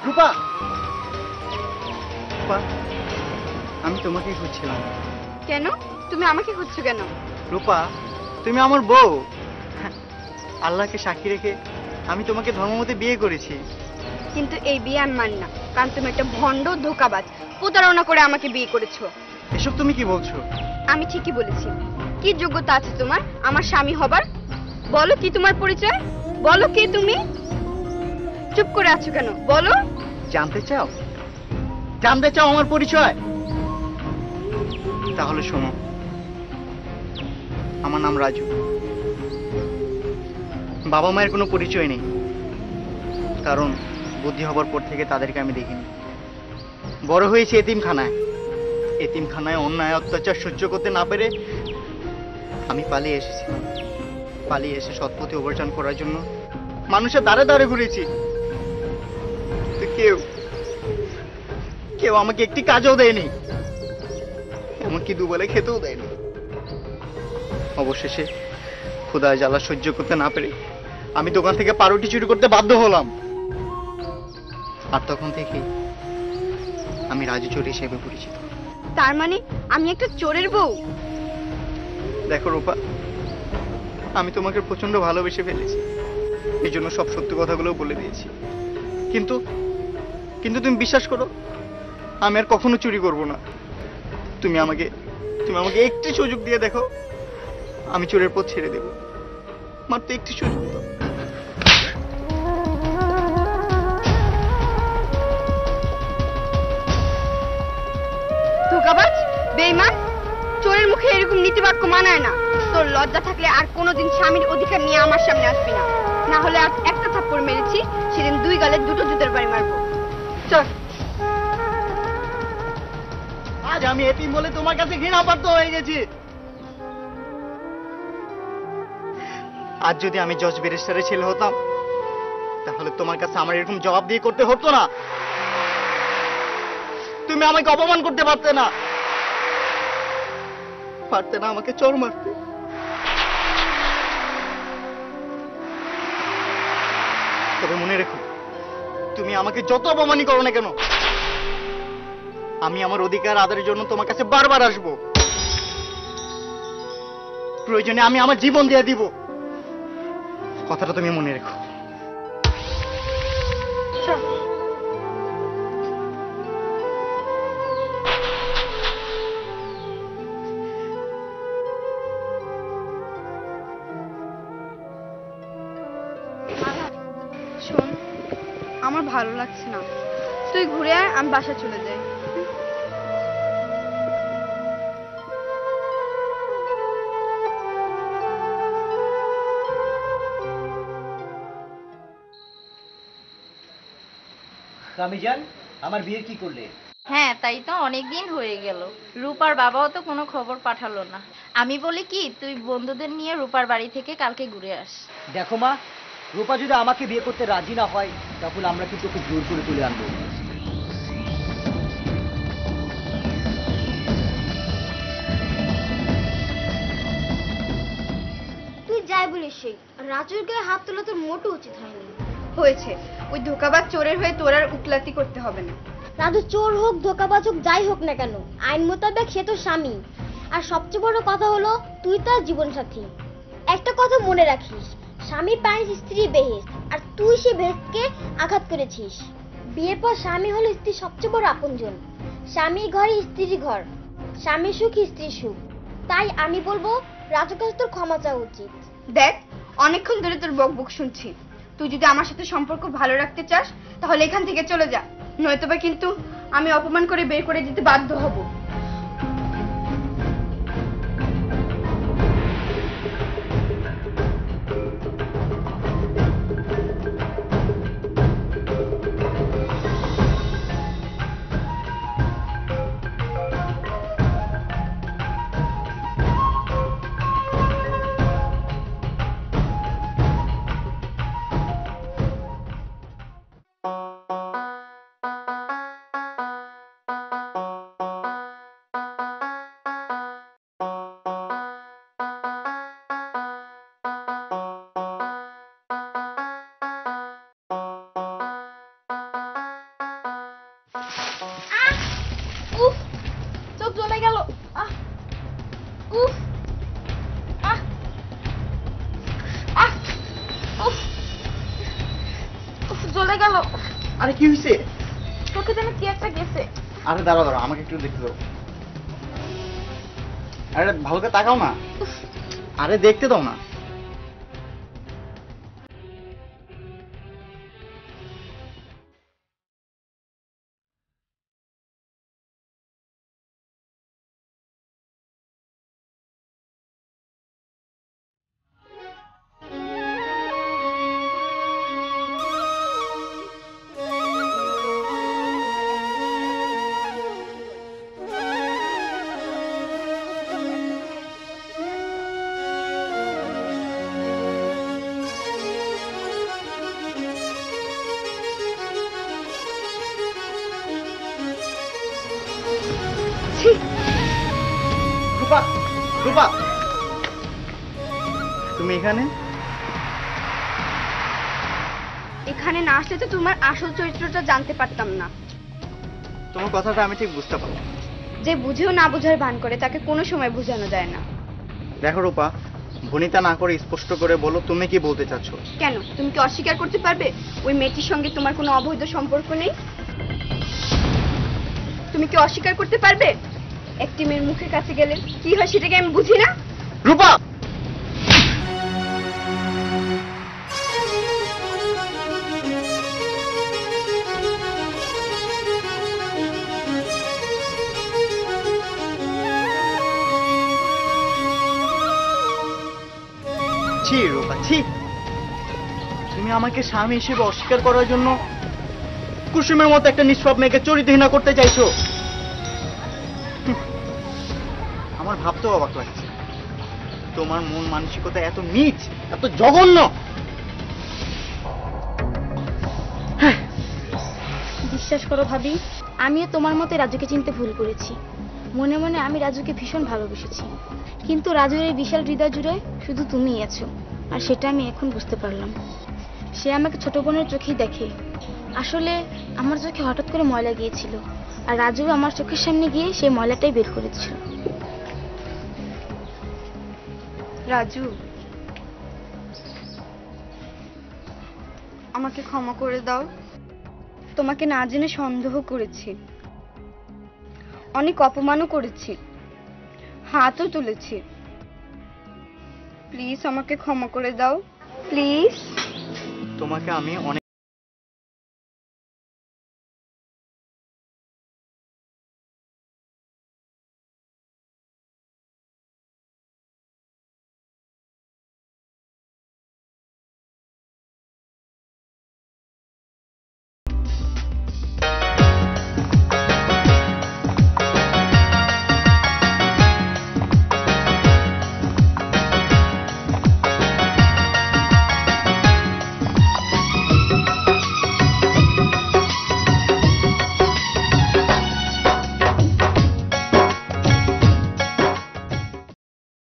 রূপা, রূপা, আমি তোমাকেই খুঁজছিলাম। কেন তুমি আমাকে খুঁজছো কেন? রূপা, তুমি আমার বউ। আল্লাহকে সাক্ষী রেখে আমি তোমাকে ধর্মমতে বিয়ে করেছি। কিন্তু এই বিয়ে আমি মানি না, কারণ তুমি একটা ভণ্ড, ধোঁকাবাজ, প্রতারণা করে আমাকে বিয়ে করেছো। এসব তুমি কি বলছো? আমি ঠিকই বলেছি। কি যোগ্যতা আছে তোমার আমার স্বামী হবার? বলো কি তোমার পরিচয়, বলো কে তুমি? চুপ করে আছো কেন, বলো। জানতে চাও? জানতে চাও আমার পরিচয়? তাহলে শোনো, আমার নাম রাজু। বাবা মায়ের কোনো পরিচয় নেই, কারণ বুদ্ধি হবার পর থেকে তাদেরকে আমি দেখিনি। বড় হয়েছে এতিমখানায়। এতিমখানায় অন্যায় অত্যাচার সহ্য করতে না পেরে আমি পালিয়ে এসেছি। পালিয়ে এসে সৎপথে অবর্জন করার জন্য মানুষের দ্বারে দ্বারে ঘুরেছি। কেউ কেউ আমাকে একটি কাজও দেয়নি, এমনকি দুবেলা খেতেও দেয়নি। অবশেষে ক্ষুধায় জ্বালা সহ্য করতে না পেরে আমি দোকান থেকে পাউরুটি চুরি করতে বাধ্য হলাম। আর তখন থেকে আমি রাজু চোর হিসেবে পরিচিত। তার মানে আমি একটা চোরের বউ? দেখো রূপা, আমি তোমাকে প্রচন্ড ভালোবেসে ফেলেছি, এই জন্য সব সত্যি কথাগুলো বলে দিয়েছি। কিন্তু কিন্তু তুমি বিশ্বাস করো, আমি আর কখনো চুরি করব না। তুমি আমাকে একটি সুযোগ দিয়ে দেখো, আমি চোরের পথ ছেড়ে দেব। মাত্র একটি সুযোগ দাও। ধোঁকাবাজ, বেঈমান, চোরের মুখে এরকম নীতিবাক্য মানায় না। তোর লজ্জা থাকলে আর কোনোদিন স্বামীর অধিকার নিয়ে আমার সামনে আসবি না, না হলে আজ একটা থাপ্পড় মেরেছি, সেদিন দুই গালে দুটো জুতের বাড়ি মারবো। চল। আজ আমি এতিম বলে তোমার কাছে ঘৃণাপাত্র হয়ে গেছি। আজ যদি আমি জজ ব্যারিস্টারের ছেলে হতাম, তাহলে তোমার কাছে আমার এরকম জবাব দিয়ে করতে হতো না। তুমি আমাকে অপমান করতে পারতে না, আমাকে চড় মারতে। তবে মনে রেখো, তুমি আমাকে যত অপমানই করো না কেন, আমি আমার অধিকার আদায়ের জন্য তোমার কাছে বারবার আসবো। প্রয়োজনে আমি আমার জীবন দিয়ে দিব। কথাটা তুমি মনে রেখো। শোন, আমার ভালো লাগছে না, তুই ঘুরে আয়, আমি বাসা চলে যাই। কামিজান, আমার বিয়ের কি করলে? হ্যাঁ, তাই তো, অনেকদিন হয়ে গেল। রূপার বাবাও তো কোনো খবর পাঠালো না। আমি বলি কি, তুই বন্ধুদের নিয়ে রূপার বাড়ি থেকে কালকে ঘুরে আস। দেখো মা, রূপা যদি আমাকে বিয়ে করতে রাজি না হয়, তাহলে আমরা কিন্তু ওকে জোর করে তুলে আনবো। তুই যাই বলিস, সেই রাজুর গায়ে হাত তোলা তোর মোটেও উচিত হয়নি। হয়েছে, ওই ধোঁকাবাজ চোরের হয়ে তোর আর উকলাতি করতে হবে না। রাজু চোর হোক, ধোকাবাজ হোক, যাই হোক না কেন, আইন মোতাবেক সে তো স্বামী। আর সবচেয়ে বড় কথা হলো, তুই তার জীবন সাথী। একটা কথা মনে রাখিস, স্বামী পানিস, স্ত্রী বেহেশত, আর তুই সে বেহেশতকে আঘাত করেছিস। বিয়ের পর স্বামী হলো স্ত্রীর সবচেয়ে বড় আপনজন। স্বামী ঘরে স্ত্রী ঘর, স্বামী সুখ স্ত্রী সুখ। তাই আমি বলবো, রাজুর কাছে তোর ক্ষমা চাওয়া উচিত। দেখ, অনেকক্ষণ ধরে তোর বকবক শুনছি। তুই যদি আমার সাথে সম্পর্ক ভালো রাখতে চাস, তাহলে এখান থেকে চলে যা, নয়তোবা কিন্তু আমি অপমান করে বের করে দিতে বাধ্য হব। চলে গেল। আরে কি হয়েছে? তোকে যেন কি একটা গেছে। আরে দাঁড়াও দাঁড়াও, আমাকে একটু দেখতে দাও। আরে ভালো করে তাকাও না। আরে দেখতে দাও না। ছি, রূপা, রূপা, তুমি এখানে? এখানে না আসলে তো তোমার আসল চরিত্রটা জানতে পারতাম না। তোমার কথাটা আমি ঠিক বুঝতে পারলাম। যে বুঝেও না বুঝার ভান করে তাকে কোনো সময় বোঝানো যায় না। দেখো রূপা, ভনিতা না করে স্পষ্ট করে বলো তুমি কি বলতে চাচ্ছ। কেন, তুমি কি অস্বীকার করতে পারবে ওই মেয়েটির সঙ্গে তোমার কোনো অবৈধ সম্পর্ক নেই? তুমি কি অস্বীকার করতে পারবে একটি মেয়ের মুখের কাছে গেলে কি হয় সেটাকে আমি বুঝি না? রূপা, ছি রূপা, ছি। তুমি আমাকে স্বামী হিসেবে অস্বীকার করার জন্য কুসুমের মতো একটা নিষ্পাপ মেয়েকে চরিত্রহীন করতে চাইছো। হুঁ, আমার ভাবতেও অবাক লাগছে। তোমার মন মানসিকতা এত নীচ, এত জঘন্য। বিশ্বাস করো ভাবি, আমিও তোমার মতো রাজুকে চিনতে ভুল করেছি। মনে মনে আমি রাজুকে ভীষণ ভালোবেসেছি, কিন্তু রাজুর এই বিশাল হৃদয় জুড়ে শুধু তুমিই আছো, আর সেটা আমি এখন বুঝতে পারলাম। সে আমাকে ছোট বোনের চোখেই দেখে। আসলে আমার চোখে হঠাৎ করে ময়লা গিয়েছিল, আর রাজু আমার চোখের সামনে গিয়ে সেই ময়লাটাই বের করেছিল। রাজু, আমাকে ক্ষমা করে দাও। তোমাকে না জেনে সন্দেহ করেছি, অনেক অপমানও করেছি, হাতও তুলেছি। প্লিজ আমাকে ক্ষমা করে দাও, প্লিজ। তোমাকে আমি অনেক